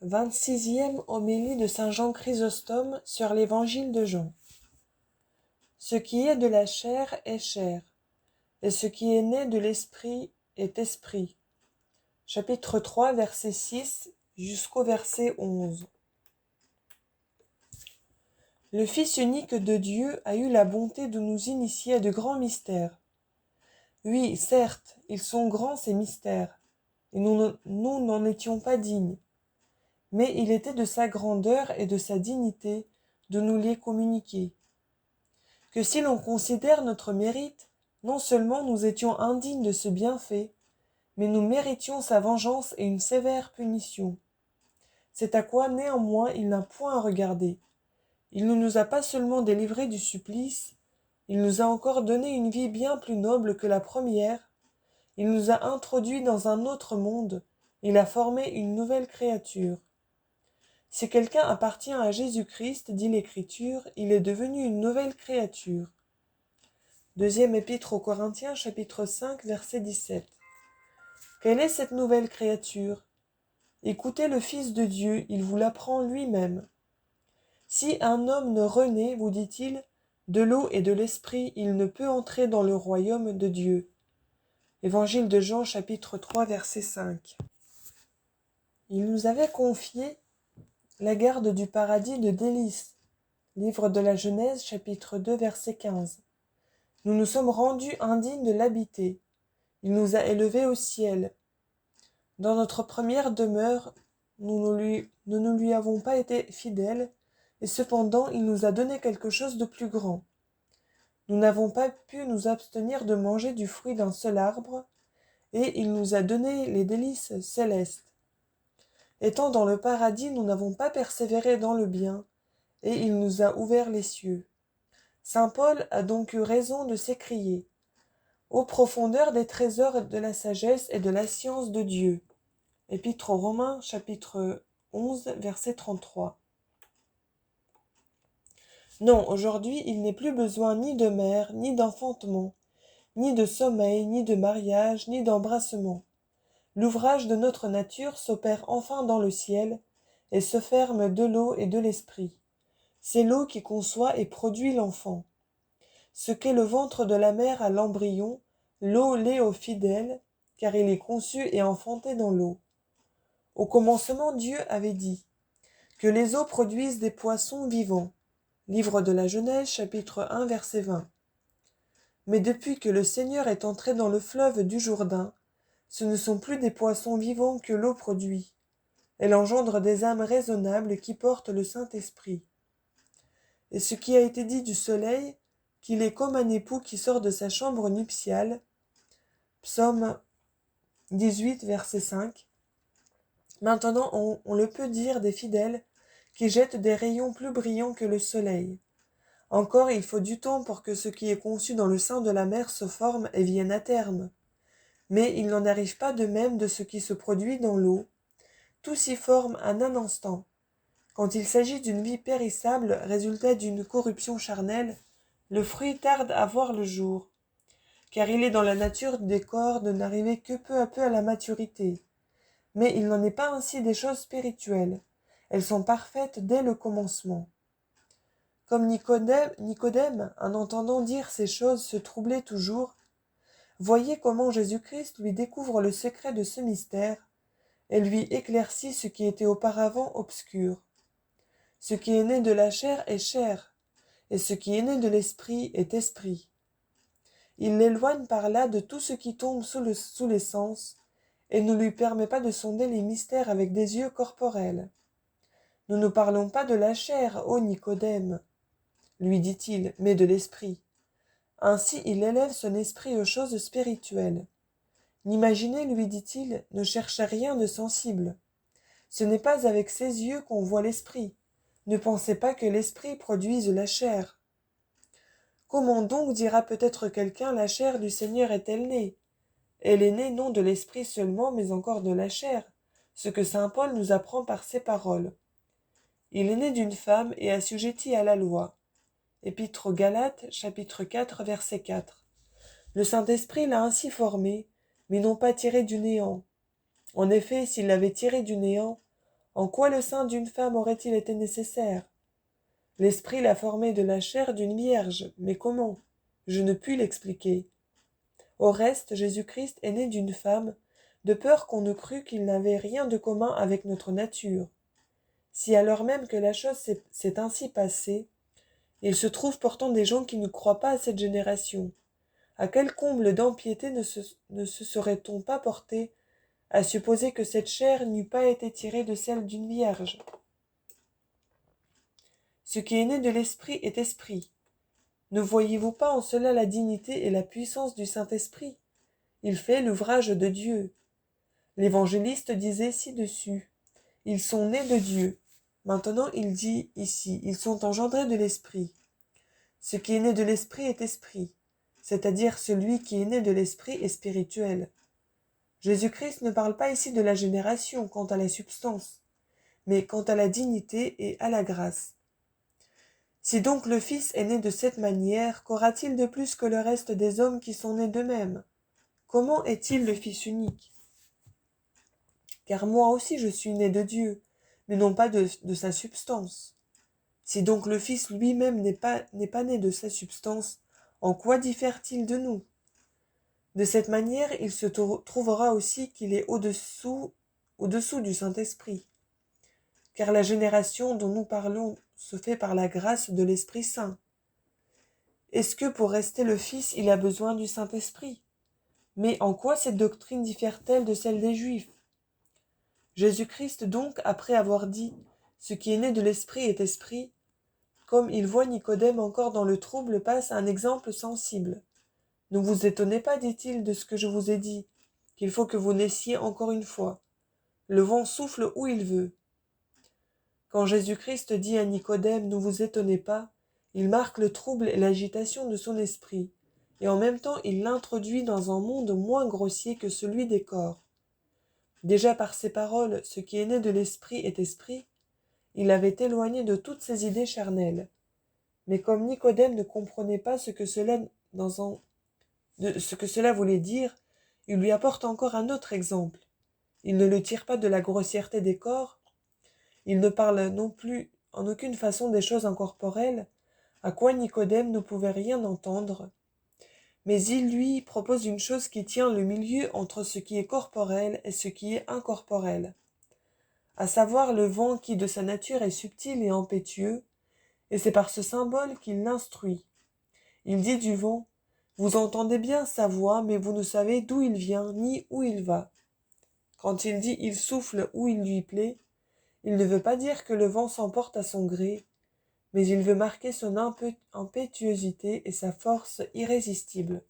26e homélie de saint Jean Chrysostome sur l'évangile de Jean. Ce qui est de la chair est chair, et ce qui est né de l'esprit est esprit. Chapitre 3, verset 6 jusqu'au verset 11. Le Fils unique de Dieu a eu la bonté de nous initier à de grands mystères. Oui, certes, ils sont grands ces mystères, et nous n'en étions pas dignes. Mais il était de sa grandeur et de sa dignité de nous les communiquer. Que si l'on considère notre mérite, non seulement nous étions indignes de ce bienfait, mais nous méritions sa vengeance et une sévère punition. C'est à quoi néanmoins il n'a point à regarder. Il ne nous a pas seulement délivrés du supplice, il nous a encore donné une vie bien plus noble que la première, il nous a introduits dans un autre monde, il a formé une nouvelle créature. Si quelqu'un appartient à Jésus-Christ, dit l'Écriture, il est devenu une nouvelle créature. Deuxième épître aux Corinthiens, chapitre 5, verset 17. Quelle est cette nouvelle créature? Écoutez le Fils de Dieu, il vous l'apprend lui-même. Si un homme ne renaît, vous dit-il, de l'eau et de l'esprit, il ne peut entrer dans le royaume de Dieu. Évangile de Jean, chapitre 3, verset 5. Il nous avait confié la garde du paradis de délices. Livre de la Genèse, chapitre 2, verset 15. Nous nous sommes rendus indignes de l'habiter. Il nous a élevés au ciel. Dans notre première demeure, nous ne lui avons pas été fidèles, et cependant il nous a donné quelque chose de plus grand. Nous n'avons pas pu nous abstenir de manger du fruit d'un seul arbre, et il nous a donné les délices célestes. Étant dans le paradis, nous n'avons pas persévéré dans le bien, et il nous a ouvert les cieux. Saint Paul a donc eu raison de s'écrier « Ô profondeur des trésors de la sagesse et de la science de Dieu » Épître aux Romains, chapitre 11, verset 33. Non, aujourd'hui, il n'est plus besoin ni de mère, ni d'enfantement, ni de sommeil, ni de mariage, ni d'embrassement. L'ouvrage de notre nature s'opère enfin dans le ciel et se ferme de l'eau et de l'esprit. C'est l'eau qui conçoit et produit l'enfant. Ce qu'est le ventre de la mère à l'embryon, l'eau l'est au fidèle, car il est conçu et enfanté dans l'eau. Au commencement, Dieu avait dit que les eaux produisent des poissons vivants. Livre de la Genèse, chapitre 1, verset 20. Mais depuis que le Seigneur est entré dans le fleuve du Jourdain, ce ne sont plus des poissons vivants que l'eau produit. Elle engendre des âmes raisonnables qui portent le Saint-Esprit. Et ce qui a été dit du soleil, qu'il est comme un époux qui sort de sa chambre nuptiale, Psaume 18, verset 5. Maintenant, on le peut dire des fidèles qui jettent des rayons plus brillants que le soleil. Encore, il faut du temps pour que ce qui est conçu dans le sein de la mère se forme et vienne à terme. Mais il n'en arrive pas de même de ce qui se produit dans l'eau. Tout s'y forme en un instant. Quand il s'agit d'une vie périssable, résultat d'une corruption charnelle, le fruit tarde à voir le jour, car il est dans la nature des corps de n'arriver que peu à peu à la maturité. Mais il n'en est pas ainsi des choses spirituelles. Elles sont parfaites dès le commencement. Comme Nicodème, en entendant dire ces choses, se troublait toujours, voyez comment Jésus-Christ lui découvre le secret de ce mystère et lui éclaircit ce qui était auparavant obscur. Ce qui est né de la chair est chair, et ce qui est né de l'esprit est esprit. Il l'éloigne par là de tout ce qui tombe sous les sens, et ne lui permet pas de sonder les mystères avec des yeux corporels. Nous ne parlons pas de la chair, ô Nicodème, lui dit-il, mais de l'esprit. Ainsi il élève son esprit aux choses spirituelles. N'imaginez, lui dit-il, ne cherchez rien de sensible. Ce n'est pas avec ses yeux qu'on voit l'esprit. Ne pensez pas que l'esprit produise la chair. Comment donc dira peut-être quelqu'un la chair du Seigneur est-elle née? Elle est née non de l'esprit seulement, mais encore de la chair, ce que saint Paul nous apprend par ces paroles. Il est né d'une femme et assujetti à la loi. Épître aux Galates, chapitre 4, verset 4. Le Saint-Esprit l'a ainsi formé, mais non pas tiré du néant. En effet, s'il l'avait tiré du néant, En quoi le sein d'une femme aurait-il été nécessaire? L'esprit l'a formé de la chair d'une vierge, mais comment? Je ne puis l'expliquer. Au reste, Jésus-Christ est né d'une femme, de peur qu'on ne crût qu'il n'avait rien de commun avec notre nature. Si alors même que la chose s'est ainsi passée, il se trouve pourtant des gens qui ne croient pas à cette génération. À quel comble d'empiété ne se serait-on pas porté à supposer que cette chair n'eût pas été tirée de celle d'une vierge? Ce qui est né de l'esprit est esprit. Ne voyez-vous pas en cela la dignité et la puissance du Saint-Esprit? Il fait l'ouvrage de Dieu. L'évangéliste disait ci-dessus: ils sont nés de Dieu. Maintenant il dit ici: ils sont engendrés de l'Esprit. Ce qui est né de l'Esprit est esprit, c'est-à-dire celui qui est né de l'Esprit est spirituel. Jésus-Christ ne parle pas ici de la génération quant à la substance, mais quant à la dignité et à la grâce. Si donc le Fils est né de cette manière, qu'aura-t-il de plus que le reste des hommes qui sont nés d'eux-mêmes? Comment est-il le Fils unique? Car moi aussi je suis né de Dieu, mais non pas de sa substance. Si donc le Fils lui-même n'est pas né de sa substance, en quoi diffère-t-il de nous? De cette manière, il se trouvera aussi qu'il est au-dessous du Saint-Esprit. Car la génération dont nous parlons se fait par la grâce de l'Esprit Saint. Est-ce que pour rester le Fils, il a besoin du Saint-Esprit? Mais en quoi cette doctrine diffère-t-elle de celle des Juifs? Jésus-Christ donc, après avoir dit « ce qui est né de l'Esprit est Esprit », comme il voit Nicodème encore dans le trouble, passe à un exemple sensible. « Ne vous étonnez pas, dit-il, de ce que je vous ai dit, qu'il faut que vous naissiez encore une fois. Le vent souffle où il veut. » Quand Jésus-Christ dit à Nicodème « ne vous étonnez pas », il marque le trouble et l'agitation de son esprit, et en même temps il l'introduit dans un monde moins grossier que celui des corps. Déjà par ces paroles, ce qui est né de l'esprit est esprit, il avait éloigné de toutes ses idées charnelles. Mais comme Nicodème ne comprenait pas ce que cela voulait dire, il lui apporte encore un autre exemple. Il ne le tire pas de la grossièreté des corps, il ne parle non plus en aucune façon des choses incorporelles, à quoi Nicodème ne pouvait rien entendre, mais il lui propose une chose qui tient le milieu entre ce qui est corporel et ce qui est incorporel, à savoir le vent qui de sa nature est subtil et impétueux, et c'est par ce symbole qu'il l'instruit. Il dit du vent: vous entendez bien sa voix, mais vous ne savez d'où il vient ni où il va. Quand il dit il souffle où il lui plaît, il ne veut pas dire que le vent s'emporte à son gré, mais il veut marquer son impétuosité et sa force irrésistible.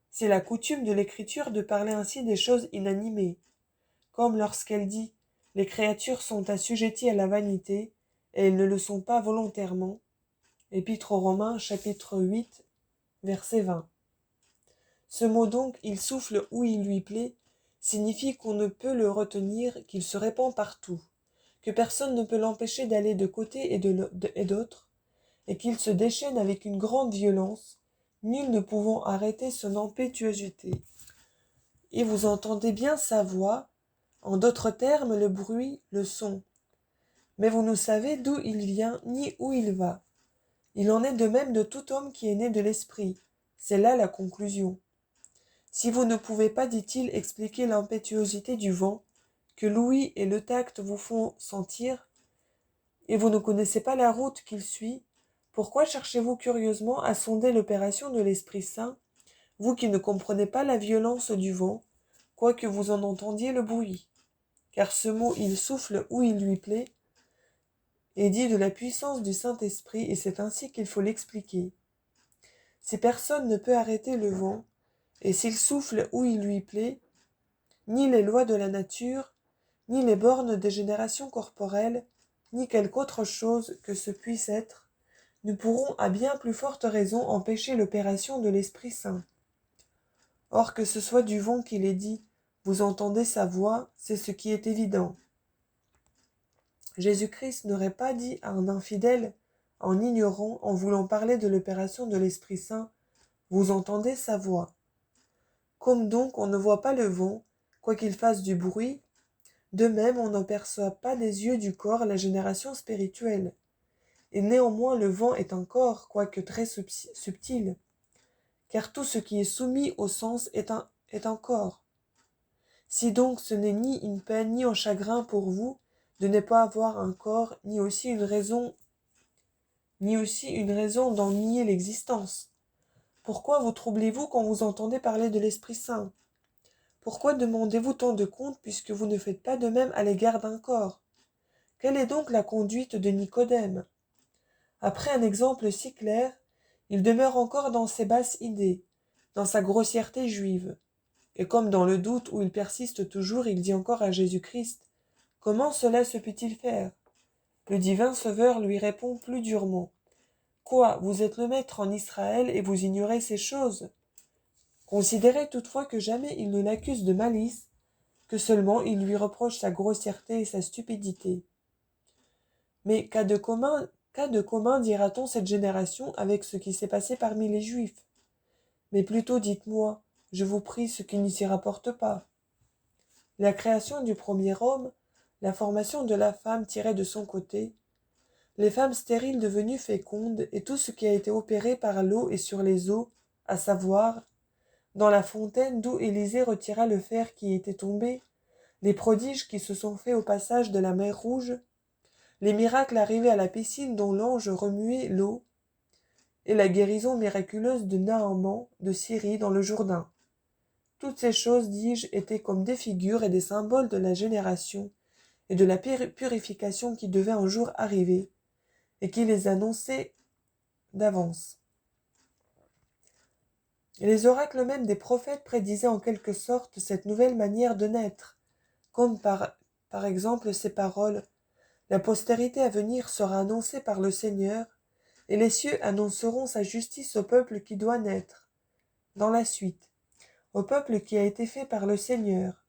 C'est la coutume de l'Écriture de parler ainsi des choses inanimées, comme lorsqu'elle dit « Les créatures sont assujetties à la vanité, et elles ne le sont pas volontairement » Épître aux Romains, chapitre 8, verset 20. Ce mot donc « il souffle où il lui plaît » signifie qu'on ne peut le retenir, qu'il se répand partout, que personne ne peut l'empêcher d'aller de côté et d'autre, et qu'il se déchaîne avec une grande violence, nul ne pouvant arrêter son impétuosité. Et vous entendez bien sa voix, en d'autres termes le bruit, le son. Mais vous ne savez d'où il vient ni où il va. Il en est de même de tout homme qui est né de l'esprit. C'est là la conclusion. Si vous ne pouvez pas, dit-il, expliquer l'impétuosité du vent, que l'ouïe et le tact vous font sentir, et vous ne connaissez pas la route qu'il suit, pourquoi cherchez-vous curieusement à sonder l'opération de l'Esprit Saint, vous qui ne comprenez pas la violence du vent, quoique vous en entendiez le bruit? Car ce mot « il souffle où il lui plaît » est dit de la puissance du Saint-Esprit, et c'est ainsi qu'il faut l'expliquer. Si personne ne peut arrêter le vent, et s'il souffle où il lui plaît, ni les lois de la nature, ni les bornes des générations corporelles, ni quelque autre chose que ce puisse être, ne pourront à bien plus forte raison empêcher l'opération de l'Esprit Saint. Or que ce soit du vent qu'il est dit, vous entendez sa voix, c'est ce qui est évident. Jésus-Christ n'aurait pas dit à un infidèle, en ignorant, en voulant parler de l'opération de l'Esprit Saint, vous entendez sa voix. Comme donc on ne voit pas le vent, quoiqu'il fasse du bruit, De même, on n'aperçoit pas des yeux du corps la génération spirituelle. Et néanmoins le vent est un corps, quoique très subtil, car tout ce qui est soumis au sens est un corps. Si donc ce n'est ni une peine ni un chagrin pour vous de ne pas avoir un corps, ni aussi une raison d'en nier l'existence. Pourquoi vous troublez-vous quand vous entendez parler de l'Esprit Saint? Pourquoi demandez-vous tant de comptes puisque vous ne faites pas de même à l'égard d'un corps? Quelle est donc la conduite de Nicodème? Après un exemple si clair, il demeure encore dans ses basses idées, dans sa grossièreté juive. Et comme dans le doute où il persiste toujours, il dit encore à Jésus-Christ, « Comment cela se peut-il faire ?» Le divin Sauveur lui répond plus durement, « Quoi, vous êtes le maître en Israël et vous ignorez ces choses? Considérez toutefois que jamais il ne l'accuse de malice, que seulement il lui reproche sa grossièreté et sa stupidité. Mais qu'a de commun dira-t-on cette génération avec ce qui s'est passé parmi les Juifs? Mais plutôt dites-moi, je vous prie, ce qui n'y s'y rapporte pas. La création du premier homme, la formation de la femme tirée de son côté, les femmes stériles devenues fécondes et tout ce qui a été opéré par l'eau et sur les eaux, à savoir, dans la fontaine d'où Élisée retira le fer qui était tombé, les prodiges qui se sont faits au passage de la mer Rouge, les miracles arrivés à la piscine dont l'ange remuait l'eau, et la guérison miraculeuse de Naaman de Syrie dans le Jourdain. Toutes ces choses, dis-je, étaient comme des figures et des symboles de la génération et de la purification qui devait un jour arriver, et qui les annonçait d'avance. Et les oracles même des prophètes prédisaient en quelque sorte cette nouvelle manière de naître, comme par exemple ces paroles « La postérité à venir sera annoncée par le Seigneur, et les cieux annonceront sa justice au peuple qui doit naître. » Dans la suite, au peuple qui a été fait par le Seigneur.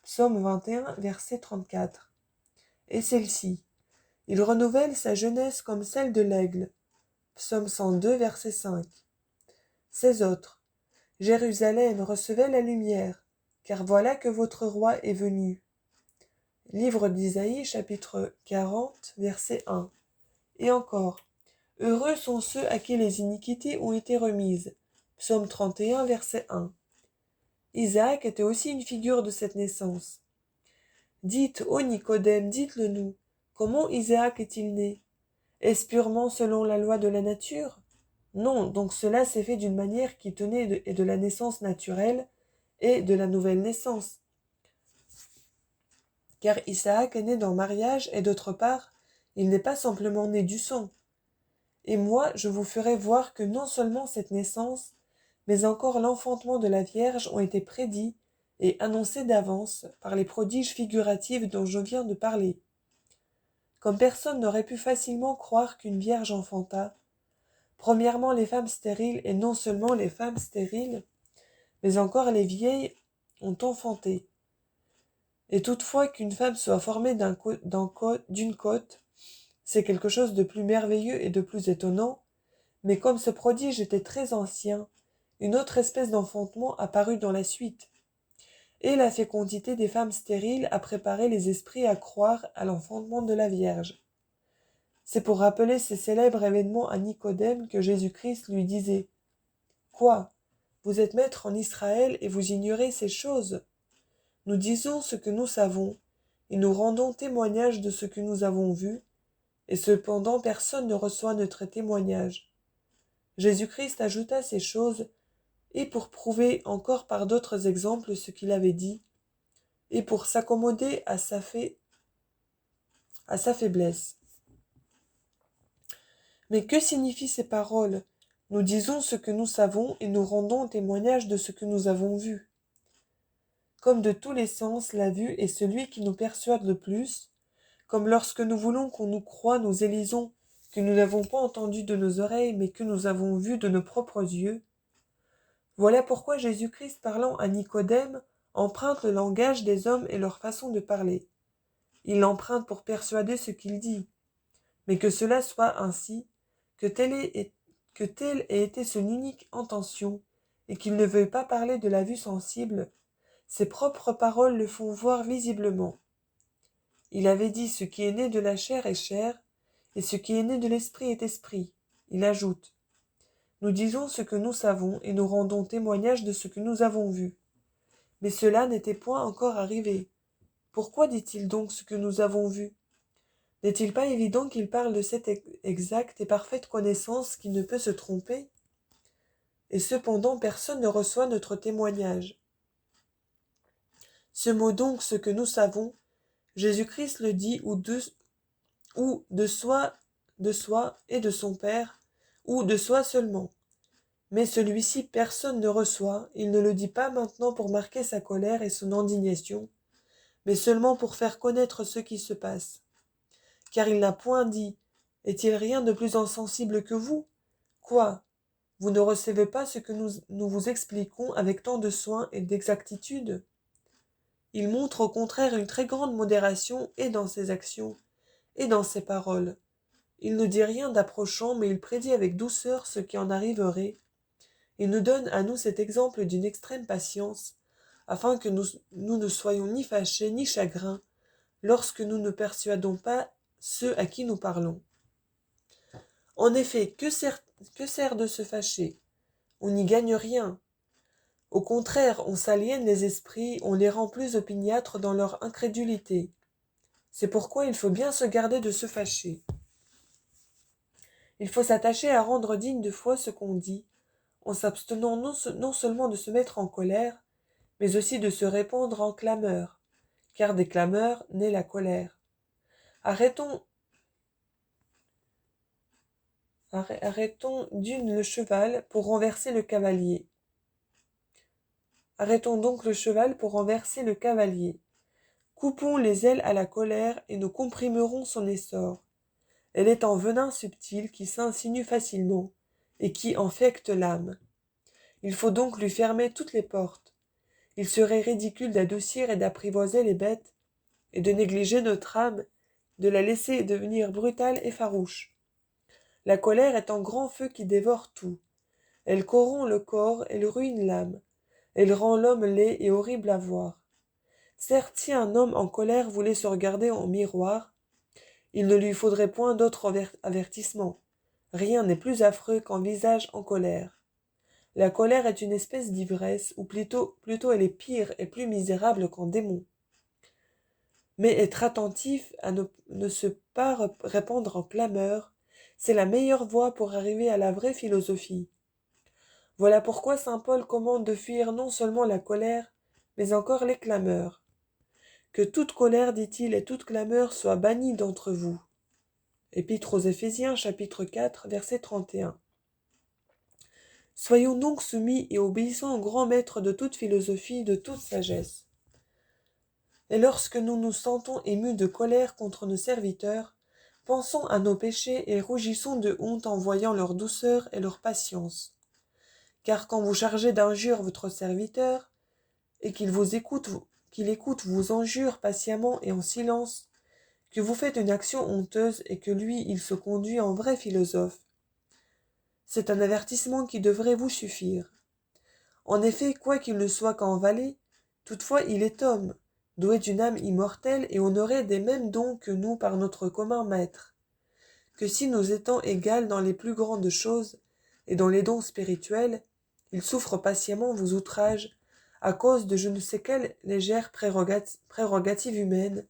Psaume 21, verset 34. Et celle-ci, il renouvelle sa jeunesse comme celle de l'aigle. Psaume 102, verset 5. Ces autres, Jérusalem, recevez la lumière, car voilà que votre roi est venu. Livre d'Isaïe, chapitre 40, verset 1. Et encore, heureux sont ceux à qui les iniquités ont été remises. Psaume 31, verset 1. Isaac était aussi une figure de cette naissance. Dites, ô Nicodème, dites-le nous, comment Isaac est-il né? Est-ce purement selon la loi de la nature? Non, donc cela s'est fait d'une manière qui tenait de la naissance naturelle et de la nouvelle naissance. Car Isaac est né dans mariage et d'autre part, il n'est pas simplement né du sang. Et moi, je vous ferai voir que non seulement cette naissance, mais encore l'enfantement de la Vierge ont été prédits et annoncés d'avance par les prodiges figuratifs dont je viens de parler. Comme personne n'aurait pu facilement croire qu'une Vierge enfantât, premièrement les femmes stériles, et non seulement les femmes stériles, mais encore les vieilles ont enfanté. Et toutefois qu'une femme soit formée d'une côte, c'est quelque chose de plus merveilleux et de plus étonnant, mais comme ce prodige était très ancien, une autre espèce d'enfantement apparut dans la suite. Et la fécondité des femmes stériles a préparé les esprits à croire à l'enfantement de la Vierge. C'est pour rappeler ces célèbres événements à Nicodème que Jésus-Christ lui disait « Quoi? Vous êtes maître en Israël et vous ignorez ces choses? Nous disons ce que nous savons, et nous rendons témoignage de ce que nous avons vu, et cependant personne ne reçoit notre témoignage. » Jésus-Christ ajouta ces choses, et pour prouver encore par d'autres exemples ce qu'il avait dit, et pour s'accommoder à sa faiblesse. Mais que signifient ces paroles? Nous disons ce que nous savons et nous rendons témoignage de ce que nous avons vu. Comme de tous les sens, la vue est celui qui nous persuade le plus, comme lorsque nous voulons qu'on nous croie, nous élisons que nous n'avons pas entendu de nos oreilles, mais que nous avons vu de nos propres yeux. Voilà pourquoi Jésus-Christ, parlant à Nicodème, emprunte le langage des hommes et leur façon de parler. Il l'emprunte pour persuader ce qu'il dit. Mais que cela soit ainsi, que telle ait été son unique intention, et qu'il ne veuille pas parler de la vue sensible, ses propres paroles le font voir visiblement. Il avait dit « ce qui est né de la chair est chair, et ce qui est né de l'esprit est esprit ». Il ajoute « Nous disons ce que nous savons, et nous rendons témoignage de ce que nous avons vu. » Mais cela n'était point encore arrivé. Pourquoi dit-il donc ce que nous avons vu? N'est-il pas évident qu'il parle de cette exacte et parfaite connaissance qui ne peut se tromper? Et cependant personne ne reçoit notre témoignage. Ce mot donc, ce que nous savons, Jésus-Christ le dit ou de soi et de son Père, ou de soi seulement. Mais celui-ci personne ne reçoit, il ne le dit pas maintenant pour marquer sa colère et son indignation, mais seulement pour faire connaître ce qui se passe. Car il n'a point dit « Est-il rien de plus insensible que vous? Quoi? Vous ne recevez pas ce que nous vous expliquons avec tant de soin et d'exactitude ?» Il montre au contraire une très grande modération et dans ses actions et dans ses paroles. Il ne dit rien d'approchant, mais il prédit avec douceur ce qui en arriverait. Il nous donne à nous cet exemple d'une extrême patience, afin que nous ne soyons ni fâchés ni chagrins, lorsque nous ne persuadons pas ceux à qui nous parlons. En effet, que sert de se fâcher? On n'y gagne rien. Au contraire, on s'aliène les esprits, on les rend plus opiniâtres dans leur incrédulité. C'est pourquoi il faut bien se garder de se fâcher. Il faut s'attacher à rendre digne de foi ce qu'on dit, en s'abstenant non seulement de se mettre en colère, mais aussi de se répandre en clameurs, car des clameurs naît la colère. Arrêtons d'une le cheval pour renverser le cavalier. Arrêtons donc le cheval pour renverser le cavalier. Coupons les ailes à la colère et nous comprimerons son essor. Elle est un venin subtil qui s'insinue facilement et qui infecte l'âme. Il faut donc lui fermer toutes les portes. Il serait ridicule d'adoucir et d'apprivoiser les bêtes et de négliger notre âme, de la laisser devenir brutale et farouche. La colère est un grand feu qui dévore tout. Elle corrompt le corps, elle ruine l'âme. Elle rend l'homme laid et horrible à voir. Certes, si un homme en colère voulait se regarder en miroir, il ne lui faudrait point d'autre avertissement. Rien n'est plus affreux qu'un visage en colère. La colère est une espèce d'ivresse, ou plutôt elle est pire et plus misérable qu'un démon. Mais être attentif à ne se pas répandre en clameur, c'est la meilleure voie pour arriver à la vraie philosophie. Voilà pourquoi saint Paul commande de fuir non seulement la colère, mais encore les clameurs. Que toute colère, dit-il, et toute clameur soient bannies d'entre vous. Épître aux Éphésiens, chapitre 4, verset 31. Soyons donc soumis et obéissants au grand maître de toute philosophie, de toute sagesse. Et lorsque nous nous sentons émus de colère contre nos serviteurs, pensons à nos péchés et rougissons de honte en voyant leur douceur et leur patience. Car quand vous chargez d'injures votre serviteur, et qu'il écoute vos injures patiemment et en silence, que vous faites une action honteuse et que lui, il se conduit en vrai philosophe, c'est un avertissement qui devrait vous suffire. En effet, quoiqu'il ne soit qu'en valet, toutefois il est homme, doué d'une âme immortelle et honoré des mêmes dons que nous par notre commun maître. Que si nous étant égales dans les plus grandes choses et dans les dons spirituels, il souffre patiemment vos outrages à cause de je ne sais quelle légère prérogative humaine.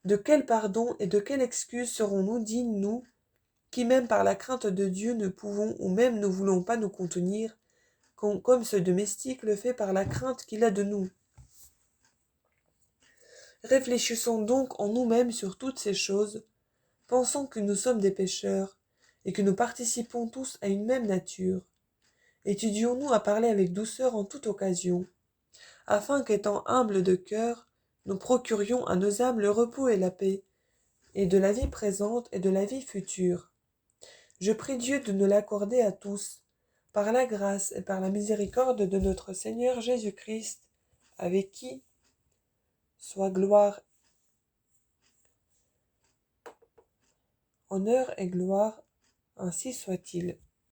De quel pardon et de quelle excuse serons-nous dignes, nous, qui même par la crainte de Dieu ne pouvons ou même ne voulons pas nous contenir, comme ce domestique le fait par la crainte qu'il a de nous. Réfléchissons donc en nous-mêmes sur toutes ces choses, pensons que nous sommes des pécheurs, et que nous participons tous à une même nature. Étudions-nous à parler avec douceur en toute occasion, afin qu'étant humbles de cœur, nous procurions à nos âmes le repos et la paix, et de la vie présente et de la vie future. Je prie Dieu de nous l'accorder à tous, par la grâce et par la miséricorde de notre Seigneur Jésus-Christ, avec qui soit gloire, honneur et gloire, ainsi soit-il.